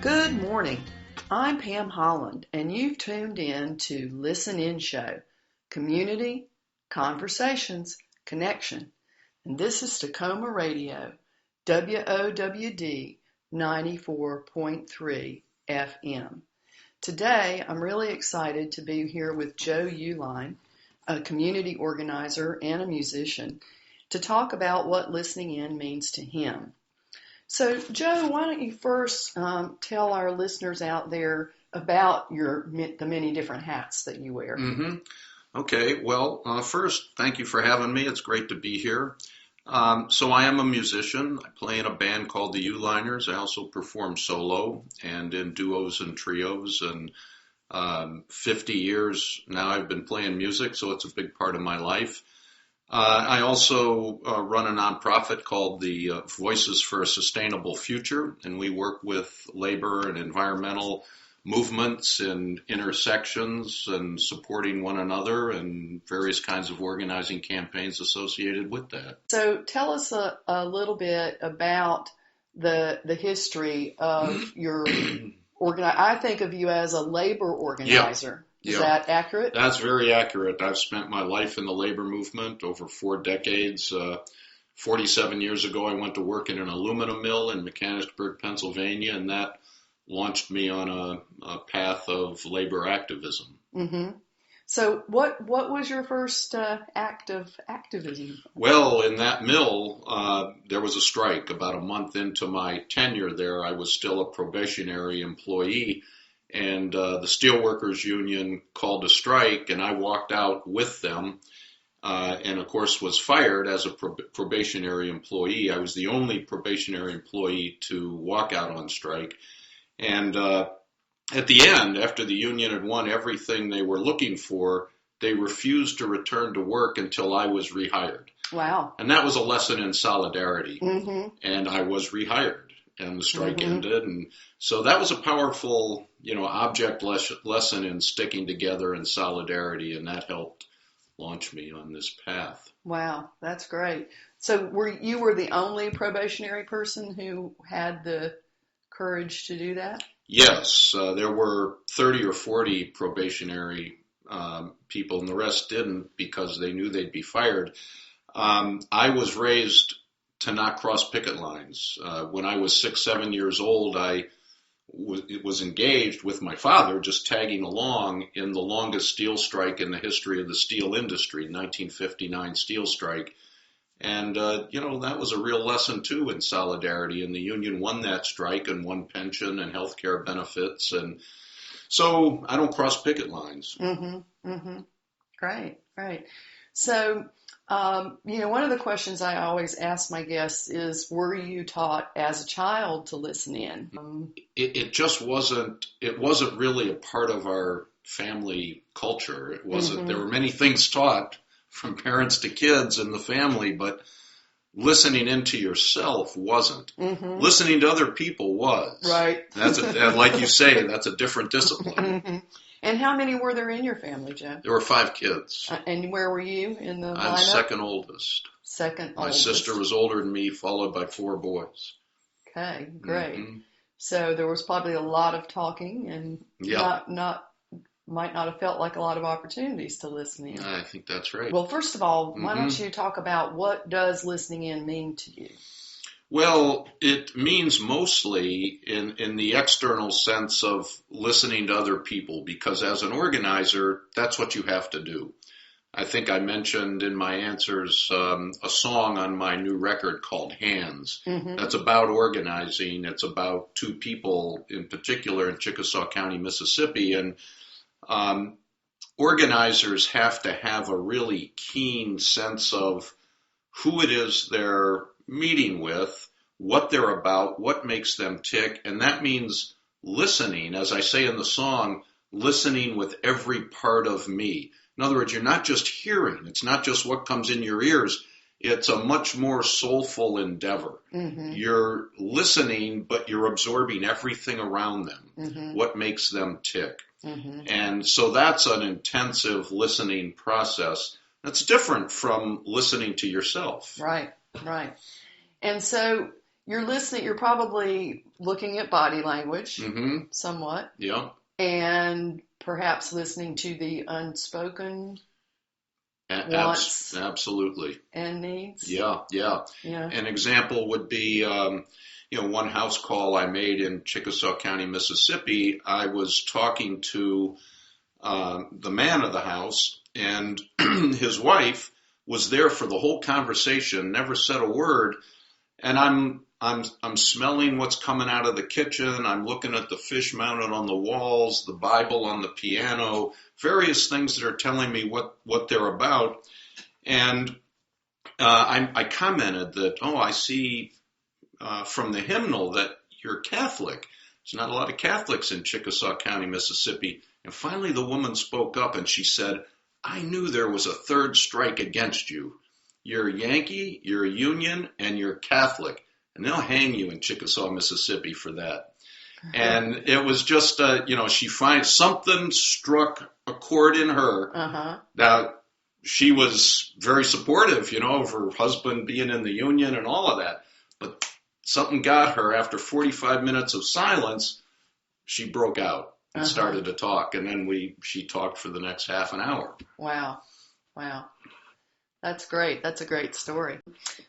Good morning. I'm Pam Holland, and you've tuned in to Listen In Show, Community, Conversations, Connection. And this is Tacoma Radio, WOWD 94.3 FM. Today, I'm really excited to be here with Joe Uehlein, a community organizer and a musician, to talk about what listening in means to him. So, Joe, why don't you first tell our listeners out there about the many different hats that you wear? Mm-hmm. Okay, well, first, thank you for having me. It's great to be here. So I am a musician. I play in a band called the Uehleiners. I also perform solo and in duos and trios. And 50 years now I've been playing music, so it's a big part of my life. I also run a nonprofit called the Voices for a Sustainable Future, and we work with labor and environmental movements and intersections and supporting one another and various kinds of organizing campaigns associated with that. So tell us a little bit about the history of your I think of you as a labor organizer. Is that accurate? That's very accurate. I've spent my life in the labor movement over 4 decades. 47 years ago, I went to work in an aluminum mill in Mechanicsburg, Pennsylvania, and that launched me on a path of labor activism. Mm-hmm. So what was your first act of activism? Well, in that mill, there was a strike. About a month into my tenure there, I was still a probationary employee. And the Steelworkers Union called a strike, and I walked out with them and, of course, was fired as a probationary employee. I was the only probationary employee to walk out on strike. And at the end, after the union had won everything they were looking for, they refused to return to work until I was rehired. Wow. And that was a lesson in solidarity. Mm-hmm. And I was rehired. And the strike ended, and so that was a powerful, object lesson in sticking together in solidarity, and that helped launch me on this path. Wow, that's great. So you were the only probationary person who had the courage to do that? Yes, there were 30 or 40 probationary people, and the rest didn't because they knew they'd be fired. I was raised to not cross picket lines. When I was 6, 7 years old, I was engaged with my father, just tagging along in the longest steel strike in the history of the steel industry, 1959 steel strike. And, that was a real lesson, too, in solidarity. And the union won that strike and won pension and health care benefits. And so I don't cross picket lines. Mm-hmm. Mm-hmm. Great. So, one of the questions I always ask my guests is, were you taught as a child to listen in? It just wasn't really a part of our family culture. It wasn't. Mm-hmm. There were many things taught from parents to kids in the family, but listening into yourself wasn't. Mm-hmm. Listening to other people was. Right. Like you say, that's a different discipline. Mm-hmm. And how many were there in your family, Joe? There were 5 kids. And where were you in the lineup? I'm second oldest. Second My oldest. sister was older than me, followed by 4 boys. Okay, great. Mm-hmm. So there was probably a lot of talking and might not have felt like a lot of opportunities to listen in. I think that's right. Well, first of all, why don't you talk about what does listening in mean to you? Well, it means mostly in the external sense of listening to other people, because as an organizer, that's what you have to do. I think I mentioned in my answers a song on my new record called Hands. Mm-hmm. That's about organizing. It's about 2 people in particular in Chickasaw County, Mississippi. And organizers have to have a really keen sense of who it is they're meeting with, what they're about, what makes them tick, and that means listening, as I say in the song, listening with every part of me. In other words, you're not just hearing, it's not just what comes in your ears, it's a much more soulful endeavor. Mm-hmm. You're listening, but you're absorbing everything around them, what makes them tick. Mm-hmm. And so that's an intensive listening process. That's different from listening to yourself. Right. And so you're listening, you're probably looking at body language Mm-hmm. somewhat. Yeah. And perhaps listening to the unspoken wants Absolutely. and needs. Yeah. An example would be, one house call I made in Chickasaw County, Mississippi. I was talking to the man of the house, and his wife was there for the whole conversation, never said a word. And I'm smelling what's coming out of the kitchen. I'm looking at the fish mounted on the walls, the Bible on the piano, various things that are telling me what they're about. And I commented that, I see from the hymnal that you're Catholic. There's not a lot of Catholics in Chickasaw County, Mississippi. And finally the woman spoke up and she said, I knew there was a third strike against you. You're a Yankee, you're a Union, and you're Catholic. And they'll hang you in Chickasaw, Mississippi for that. And it was just, she finds something struck a chord in her. That she was very supportive, of her husband being in the Union and all of that. But something got her. After 45 minutes of silence, she broke out and started to talk. And then she talked for the next half an hour. Wow. That's great. That's a great story.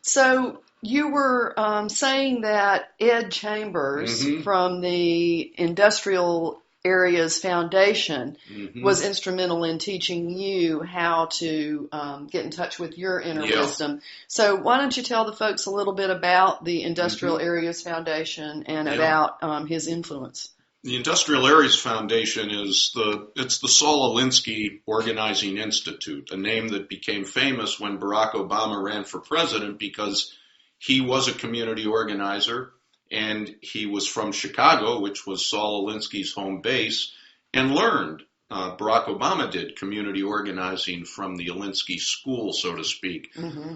So you were saying that Ed Chambers from the Industrial Areas Foundation was instrumental in teaching you how to get in touch with your inner wisdom. So why don't you tell the folks a little bit about the Industrial Areas Foundation and about his influence? The Industrial Areas Foundation it's the Saul Alinsky Organizing Institute, a name that became famous when Barack Obama ran for president because he was a community organizer and he was from Chicago, which was Saul Alinsky's home base, and learned, Barack Obama did, community organizing from the Alinsky school, so to speak.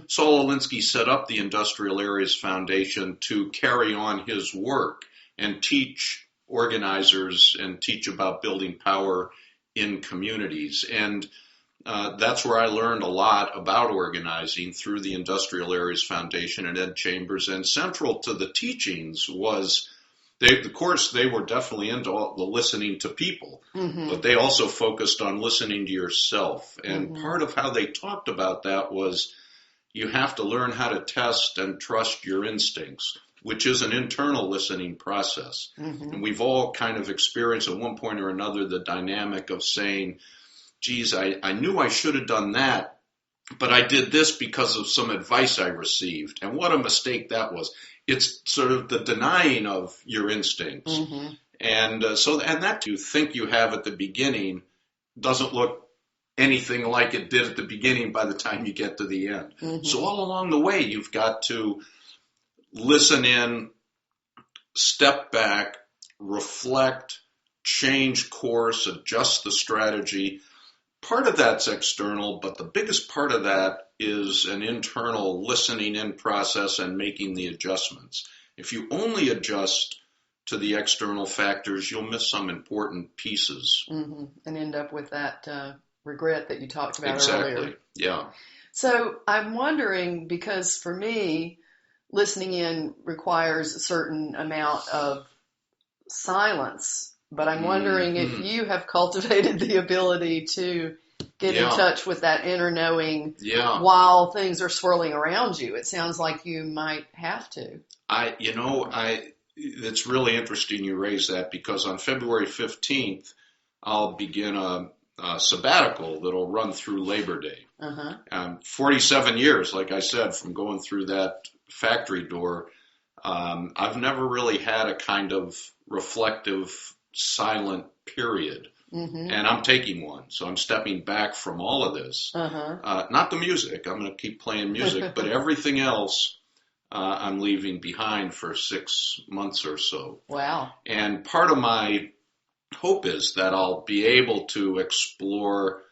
Saul Alinsky set up the Industrial Areas Foundation to carry on his work and teach organizers and teach about building power in communities. And that's where I learned a lot about organizing through the Industrial Areas Foundation and Ed Chambers. And central to the teachings was, of course, they were definitely into the listening to people, but they also focused on listening to yourself. And part of how they talked about that was you have to learn how to test and trust your instincts, which is an internal listening process. And we've all kind of experienced at one point or another the dynamic of saying, geez, I knew I should have done that, but I did this because of some advice I received. And what a mistake that was. It's sort of the denying of your instincts. And and that you think you have at the beginning doesn't look anything like it did at the beginning by the time you get to the end. So all along the way, you've got to listen in, step back, reflect, change course, adjust the strategy. Part of that's external, but the biggest part of that is an internal listening in process and making the adjustments. If you only adjust to the external factors, you'll miss some important pieces. And end up with that regret that you talked about earlier. Exactly, yeah. So I'm wondering, because for me, listening in requires a certain amount of silence, but I'm wondering if you have cultivated the ability to get in touch with that inner knowing while things are swirling around you. It sounds like you might have to. It's really interesting you raise that, because on February 15th, I'll begin a sabbatical that'll run through Labor Day. 47 years, like I said, from going through that factory door, I've never really had a kind of reflective, silent period. And I'm taking one. So I'm stepping back from all of this. Not the music. I'm going to keep playing music, but everything else I'm leaving behind for 6 months or so. Wow. And part of my hope is that I'll be able to explore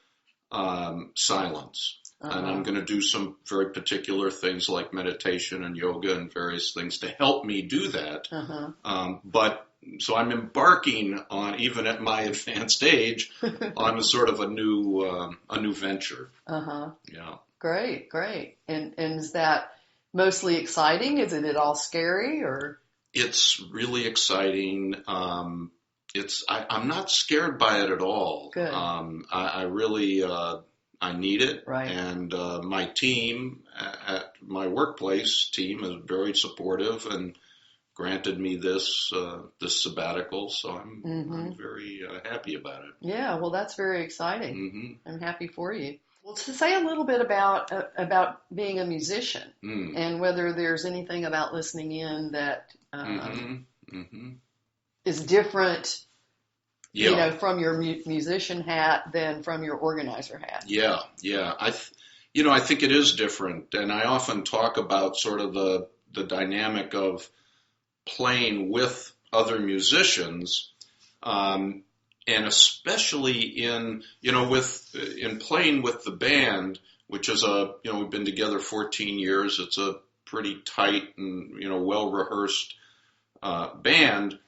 silence. And I'm going to do some very particular things like meditation and yoga and various things to help me do that. So I'm embarking on, even at my advanced age, on a sort of a new venture. Great. And is that mostly exciting? Isn't it all scary or? It's really exciting. I'm not scared by it at all. Good. I really, I need it. Right. And my team at my workplace team is very supportive and granted me this sabbatical, so I'm very happy about it. Yeah, well, that's very exciting. Mm-hmm. I'm happy for you. Well, to say a little bit about being a musician and whether there's anything about listening in that is different, from your musician hat than from your organizer hat. Yeah. I think it is different, and I often talk about sort of the dynamic of playing with other musicians, and especially in playing with the band, which is we've been together 14 years. It's a pretty tight and well rehearsed band.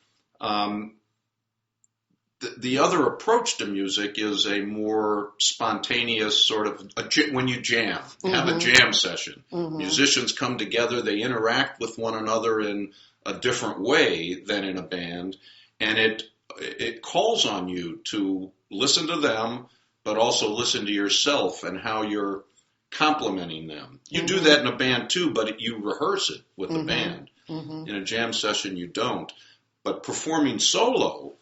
The other approach to music is a more spontaneous sort of when you jam, have a jam session. Musicians come together, they interact with one another in a different way than in a band, and it calls on you to listen to them, but also listen to yourself and how you're complimenting them. You do that in a band too, but you rehearse it with the band. In a jam session, you don't. But performing solo,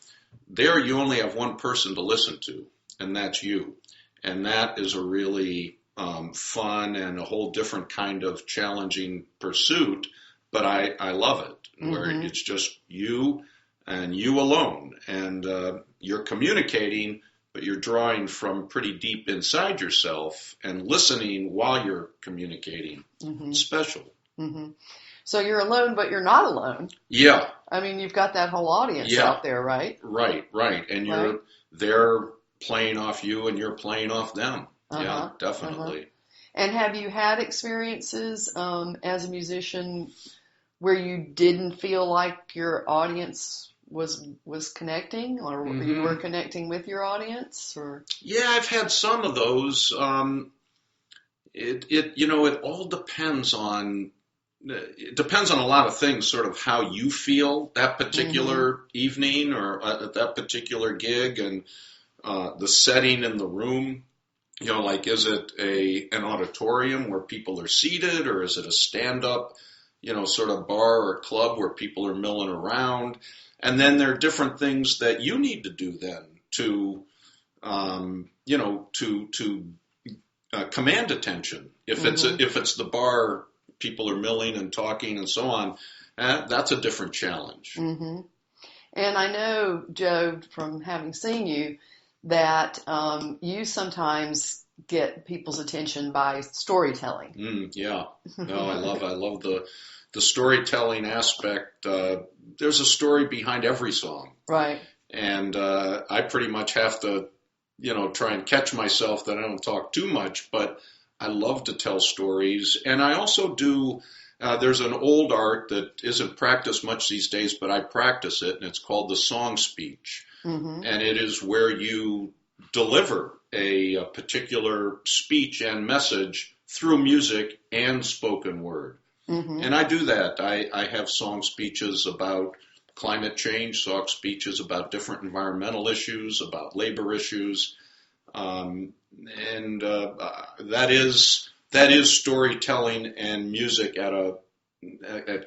there you only have one person to listen to, and that's you. And that is a really fun and a whole different kind of challenging pursuit, but I love it, where it's just you and you alone, and you're communicating, but you're drawing from pretty deep inside yourself and listening while you're communicating. Special. So you're alone, but you're not alone. Yeah. I mean, you've got that whole audience out there, right? Right. And they're playing off you and you're playing off them. Yeah, definitely. And have you had experiences as a musician where you didn't feel like your audience was connecting, or you were connecting with your audience? Or yeah, I've had some of those. It all depends on. It depends on a lot of things, sort of how you feel that particular evening or at that particular gig, and the setting in the room. Like, is it an auditorium where people are seated, or is it a stand-up, sort of bar or club where people are milling around? And then there are different things that you need to do then to command attention. If it's the bar, people are milling and talking and so on, that's a different challenge. And I know, Joe, from having seen you, that you sometimes get people's attention by storytelling. Yeah. No, I love the storytelling aspect. There's a story behind every song. Right. And I pretty much have to, try and catch myself that I don't talk too much, but I love to tell stories. And I also do, there's an old art that isn't practiced much these days, but I practice it, and it's called the song speech. And it is where you deliver a particular speech and message through music and spoken word. And I do that. I have song speeches about climate change, song speeches about different environmental issues, about labor issues. That is storytelling and music at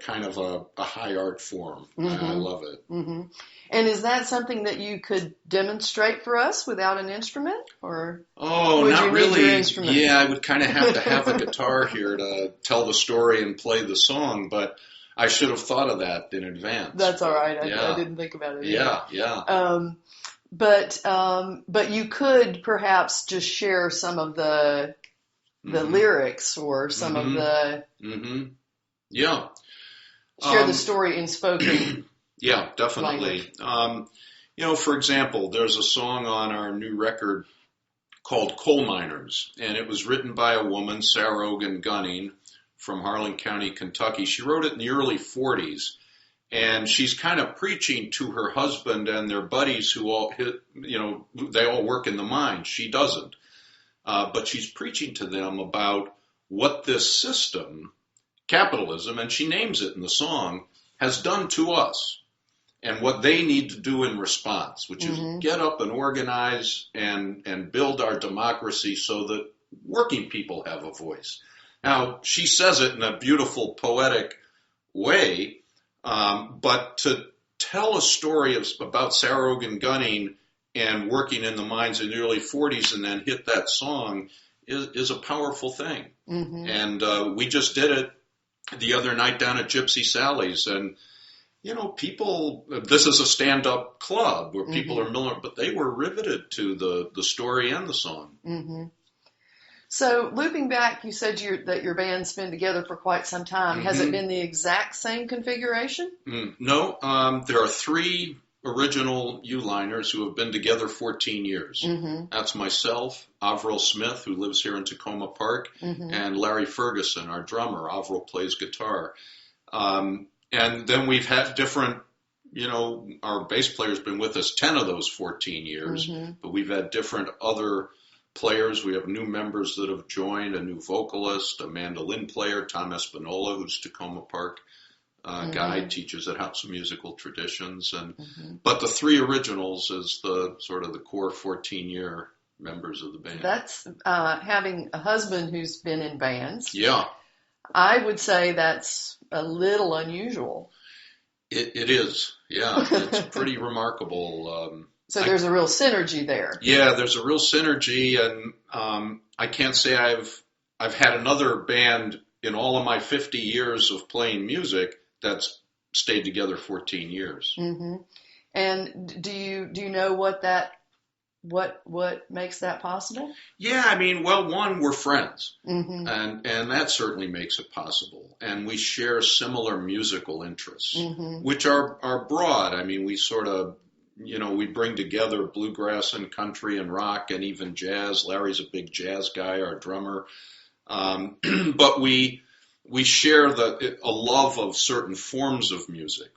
kind of a high art form. I love it. And is that something that you could demonstrate for us without an instrument, or? Oh, would not you really. Need your instrument? Yeah, I would kind of have to have a guitar here to tell the story and play the song, but I should have thought of that in advance. That's all right. I didn't think about it. Yeah. But you could perhaps just share some of the lyrics or some of the share the story in spoken. Yeah, definitely. For example, there's a song on our new record called Coal Miners, and it was written by a woman, Sarah Ogan Gunning, from Harlan County, Kentucky. She wrote it in the early 40s. And she's kind of preaching to her husband and their buddies who they all work in the mine. She doesn't. But she's preaching to them about what this system capitalism, and she names it in the song, has done to us, and what they need to do in response, which is get up and organize and build our democracy so that working people have a voice. Now, she says it in a beautiful, poetic way, but to tell a story about Sarah Ogan Gunning and working in the mines in the early 40s and then hit that song is a powerful thing. And we just did it the other night down at Gypsy Sally's, and people, this is a stand-up club where people are milling, but they were riveted to the story and the song. So looping back, you said that your band's been together for quite some time. Has it been the exact same configuration? No, there are 3 original Uehliners who have been together 14 years. That's myself, Avril Smith, who lives here in Tacoma Park, and Larry Ferguson, our drummer. Avril plays guitar. And then we've had different, our bass player's been with us 10 of those 14 years, but we've had different other players. We have new members that have joined, a new vocalist, a mandolin player, Tom Espinola, who's Tacoma Park guy, teaches at House of Musical Traditions. But the 3 originals is the sort of the core 14-year members of the band. That's having a husband who's been in bands. Yeah. I would say that's a little unusual. It is, yeah. It's pretty remarkable. So there's a real synergy there. Yeah, there's a real synergy, and I can't say I've had another band in all of my 50 years of playing music that's stayed together 14 years. And do you know what makes that possible? Yeah, I mean, well, one, we're friends, and that certainly makes it possible. And we share similar musical interests, which are broad. I mean, we sort of, we bring together bluegrass and country and rock and even jazz. Larry's a big jazz guy, our drummer. But we share a love of certain forms of music,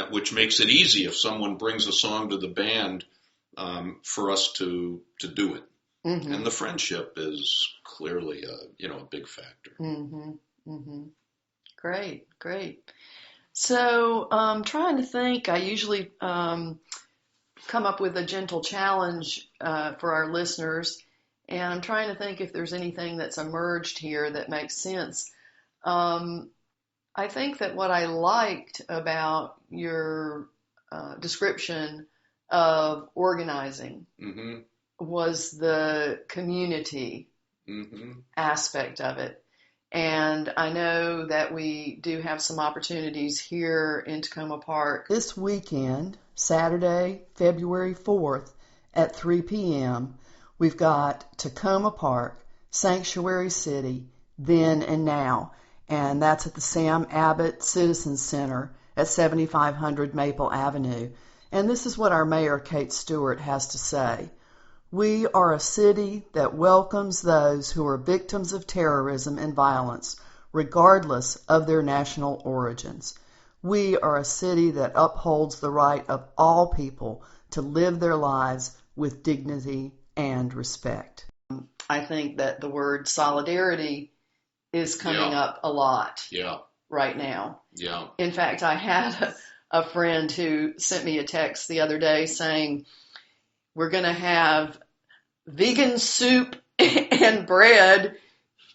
which makes it easy if someone brings a song to the band for us to do it. And the friendship is clearly a big factor. Great. So I'm trying to think. I usually come up with a gentle challenge for our listeners, and I'm trying to think if there's anything that's emerged here that makes sense. I think that what I liked about your description of organizing was the community aspect of it. And I know that we do have some opportunities here in Tacoma Park this weekend, Saturday, February 4th at 3 p.m. We've got Tacoma Park, Sanctuary City, Then and Now. And that's at the Sam Abbott Citizens Center at 7500 Maple Avenue. And this is what our mayor, Kate Stewart, has to say. We are a city that welcomes those who are victims of terrorism and violence, regardless of their national origins. We are a city that upholds the right of all people to live their lives with dignity and respect. I think that the word solidarity is coming up a lot right now. Yeah. In fact, I had a friend who sent me a text the other day saying, we're going to have vegan soup and bread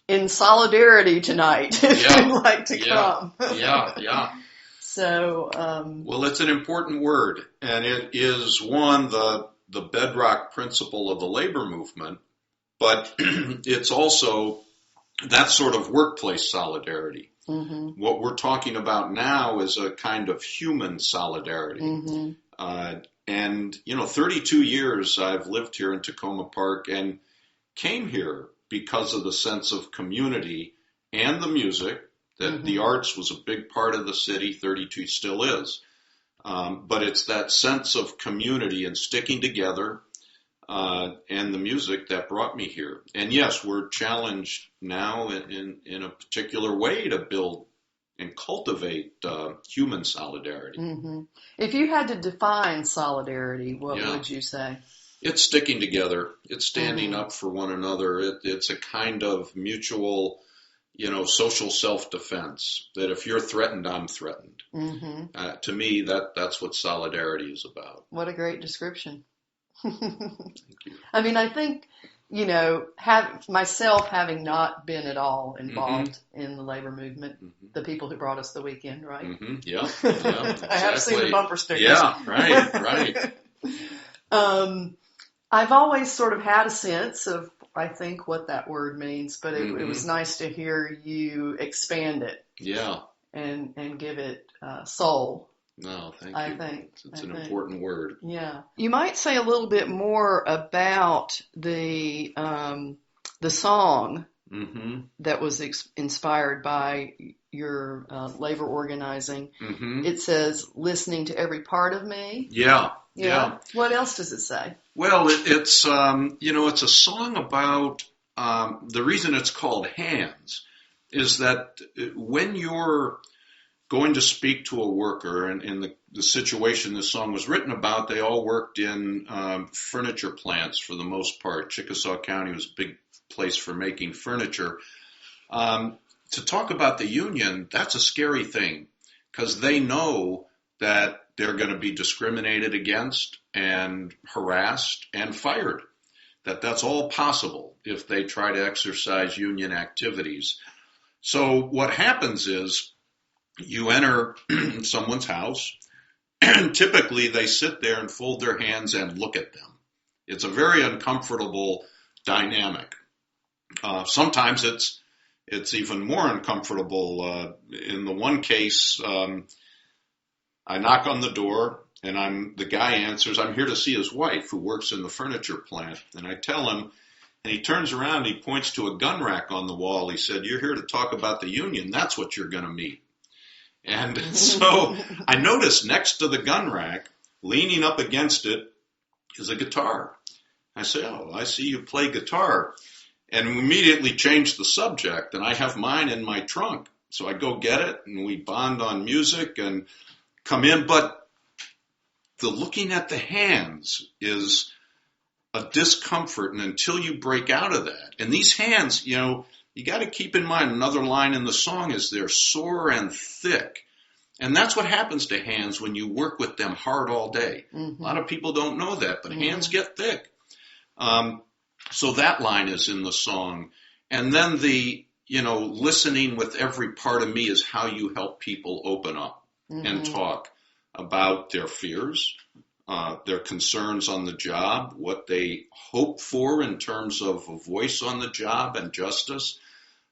in solidarity tonight if you'd like to come. Yeah. So, well, it's an important word, and it is one, the bedrock principle of the labor movement, but it's also that sort of workplace solidarity. What we're talking about now is a kind of human solidarity. And, 32 years I've lived here in Tacoma Park and came here because of the sense of community and the music, that the arts was a big part of the city, 32 still is. But it's that sense of community and sticking together and the music that brought me here. And yes, we're challenged now in a particular way to build and cultivate human solidarity. If you had to define solidarity, what would you say? It's sticking together. It's standing up for one another. It's a kind of mutual, social self-defense, that if you're threatened, I'm threatened. Mm-hmm. To me, that's what solidarity is about. What a great description. Thank you. I mean, I think, myself having not been at all involved in the labor movement, the people who brought us the weekend, right? Mm-hmm. Yeah, exactly. I have seen the bumper stickers. Yeah, right. I've always sort of had a sense of, I think, what that word means, but it was nice to hear you expand it. Yeah. And give it soul. No, thank you. I think it's an important word. Yeah. You might say a little bit more about the song that was inspired by your labor organizing. It says, "Listening to every part of me." Yeah. What else does it say? Well, it's a song about the reason it's called Hands is that when you're going to speak to a worker, and in the situation this song was written about, they all worked in furniture plants for the most part. Chickasaw County was a big place for making furniture. To talk about the union, that's a scary thing because they know that they're going to be discriminated against and harassed and fired. That's all possible if they try to exercise union activities. So what happens is you enter someone's house, and typically they sit there and fold their hands and look at them. It's a very uncomfortable dynamic. Sometimes it's even more uncomfortable. In the one case, I knock on the door, and the guy answers, "I'm here to see his wife who works in the furniture plant." And I tell him, and he turns around, he points to a gun rack on the wall. He said, "You're here to talk about the union. That's what you're going to meet." And so I noticed next to the gun rack, leaning up against it, is a guitar. I say, "Oh, I see you play guitar." And we immediately changed the subject, and I have mine in my trunk. So I go get it, and we bond on music and come in. But the looking at the hands is a discomfort, and until you break out of that, and these hands, you got to keep in mind another line in the song is they're sore and thick. And that's what happens to hands when you work with them hard all day. A lot of people don't know that, but hands get thick. So that line is in the song. And then listening with every part of me is how you help people open up and talk about their fears, their concerns on the job, what they hope for in terms of a voice on the job and justice.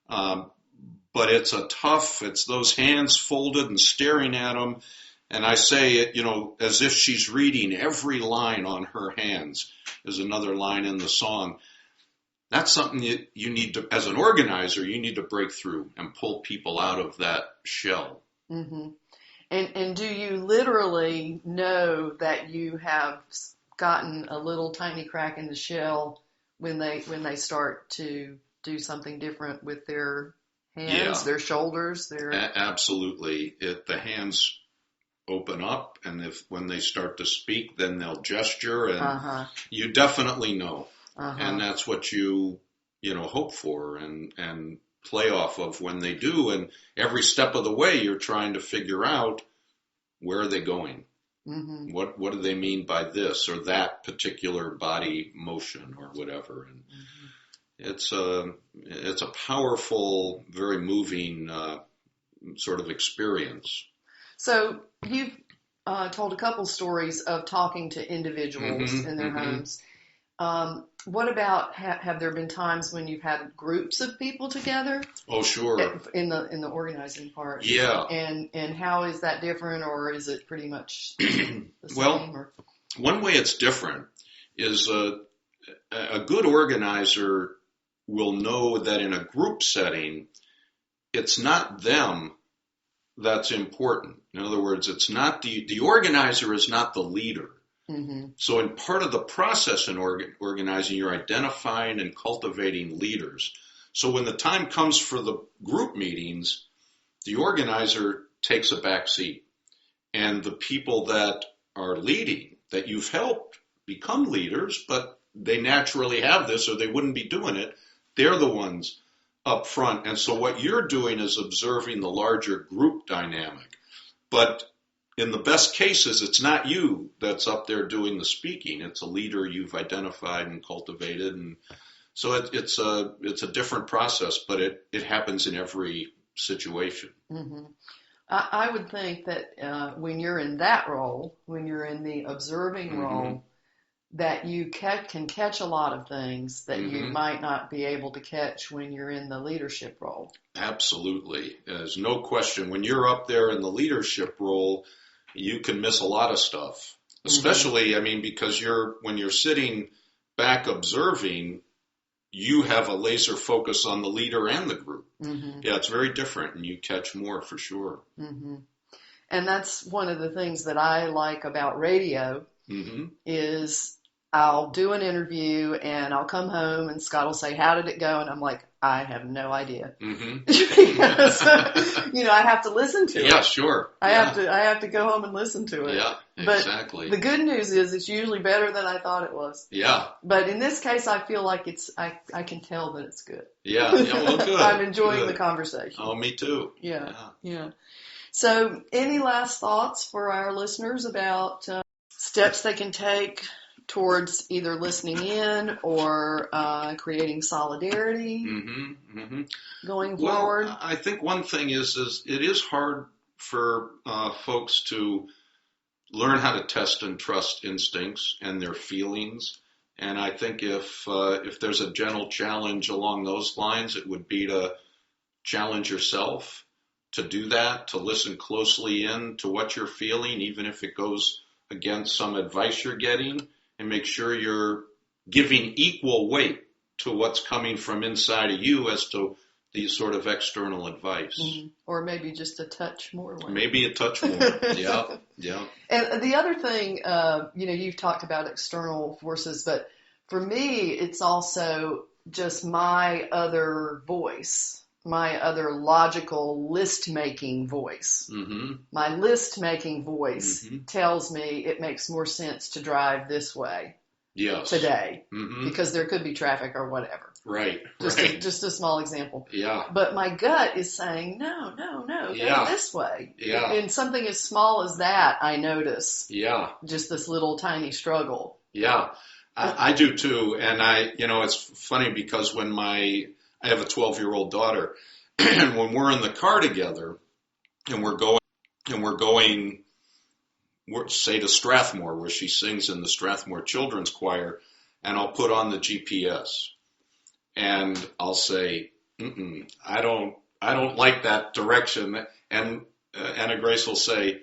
But it's it's those hands folded and staring at them. And I say it, as if she's reading every line on her hands is another line in the song. That's something that you need to, as an organizer, you need to break through and pull people out of that shell. Mm-hmm. And do you literally know that you have gotten a little tiny crack in the shell when they start to do something different with their hands, their shoulders, Absolutely. The hands open up, and when they start to speak, then they'll gesture, and you definitely know. And that's what you hope for and play off of when they do. And every step of the way, you're trying to figure out where are they going. What do they mean by this or that particular body motion or whatever? And it's a powerful, very moving sort of experience. So you've told a couple stories of talking to individuals in their homes. What about, have there been times when you've had groups of people together? Oh, sure. In the organizing part. Yeah. And how is that different, or is it pretty much the same? Well, one way it's different is a good organizer will know that in a group setting, it's not them that's important. In other words, it's not the organizer is not the leader. So in part of the process in organizing, you're identifying and cultivating leaders. So when the time comes for the group meetings, the organizer takes a back seat. And the people that are leading, that you've helped become leaders, but they naturally have this or they wouldn't be doing it, they're the ones up front. And so what you're doing is observing the larger group dynamic. But in the best cases, it's not you that's up there doing the speaking. It's a leader you've identified and cultivated. And so it's a different process, but it happens in every situation. Mm-hmm. I would think that when you're in that role, when you're in the observing Mm-hmm. role, that you can catch a lot of things that Mm-hmm. you might not be able to catch when you're in the leadership role. Absolutely. There's no question. When you're up there in the leadership role, you can miss a lot of stuff, especially, I mean, because when you're sitting back observing, you have a laser focus on the leader and the group. Mm-hmm. Yeah, it's very different, and you catch more for sure. Mm-hmm. And that's one of the things that I like about radio Mm-hmm. is I'll do an interview and I'll come home and Scott will say, "How did it go?" And I'm like, "I have no idea." Mm-hmm. Because, I have to listen to it. Yeah, sure. I have to go home and listen to it. Yeah, exactly. But the good news is it's usually better than I thought it was. Yeah. But in this case, I feel like I can tell that it's good. Yeah, well, good. I'm enjoying Good. the conversation. Oh, me too. Yeah. So any last thoughts for our listeners about steps they can take towards either listening in or creating solidarity going forward? Well, I think one thing is it is hard for folks to learn how to test and trust instincts and their feelings. And I think if there's a gentle challenge along those lines, it would be to challenge yourself to do that, to listen closely in to what you're feeling, even if it goes against some advice you're getting, and make sure you're giving equal weight to what's coming from inside of you as to these sort of external advice. Mm-hmm. Or maybe just a touch more. Maybe a touch more. Yeah. And the other thing, you've talked about external forces, but for me, it's also just my other voice. My other logical list-making voice. Mm-hmm. My list-making voice Mm-hmm. tells me it makes more sense to drive this way today because there could be traffic or whatever. Right. Just a small example. Yeah. But my gut is saying, no, go this way. Yeah. And something as small as that, I notice. Yeah. Just this little tiny struggle. Yeah. I do too. And it's funny because when I have a 12-year-old daughter, and when we're in the car together and we're going, say to Strathmore, where she sings in the Strathmore Children's Choir, and I'll put on the GPS and I'll say, I don't like that direction. And Anna Grace will say,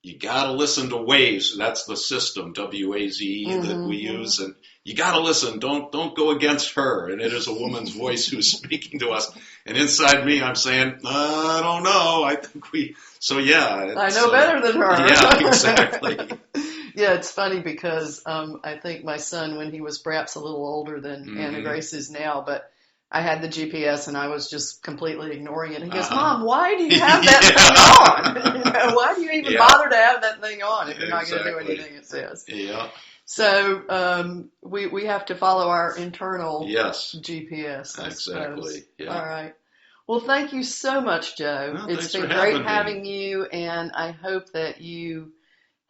you got to listen to Waze. That's the system, WAZE, that we use. And you got to listen. Don't go against her. And it is a woman's voice who's speaking to us. And inside me, I'm saying, I don't know. I think I know better than her. Yeah, exactly. Yeah, it's funny because I think my son, when he was perhaps a little older than Anna Grace is now, but I had the GPS and I was just completely ignoring it. He goes, Mom, why do you have that thing on? Why do you even bother to have that thing on if you're not going to do anything it says? Yeah. So we have to follow our internal GPS. Exactly. Yeah. All right. Well, thank you so much, Joe. Well, it's been great having you, and I hope that you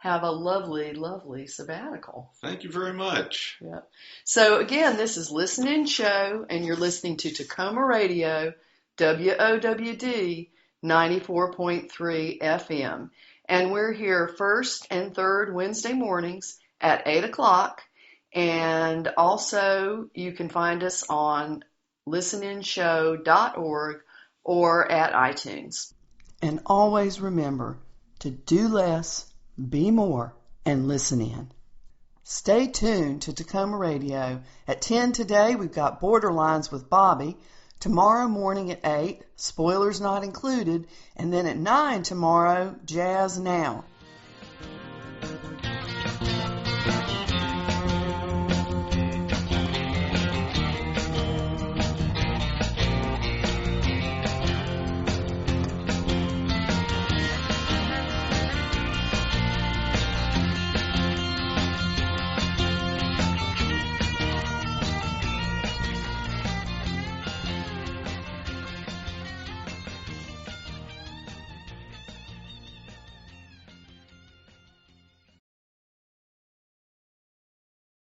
have a lovely, lovely sabbatical. Thank you very much. Yeah. So again, this is Listen In Show, and you're listening to Tacoma Radio, WOWD 94.3 FM. And we're here first and third Wednesday mornings at 8 o'clock. And also you can find us on listeninshow.org or at iTunes. And always remember to do less, be more, and listen in. Stay tuned to Tacoma Radio. At 10 today, we've got Borderlines with Bobby. Tomorrow morning at 8, spoilers not included. And then at 9 tomorrow, Jazz Now.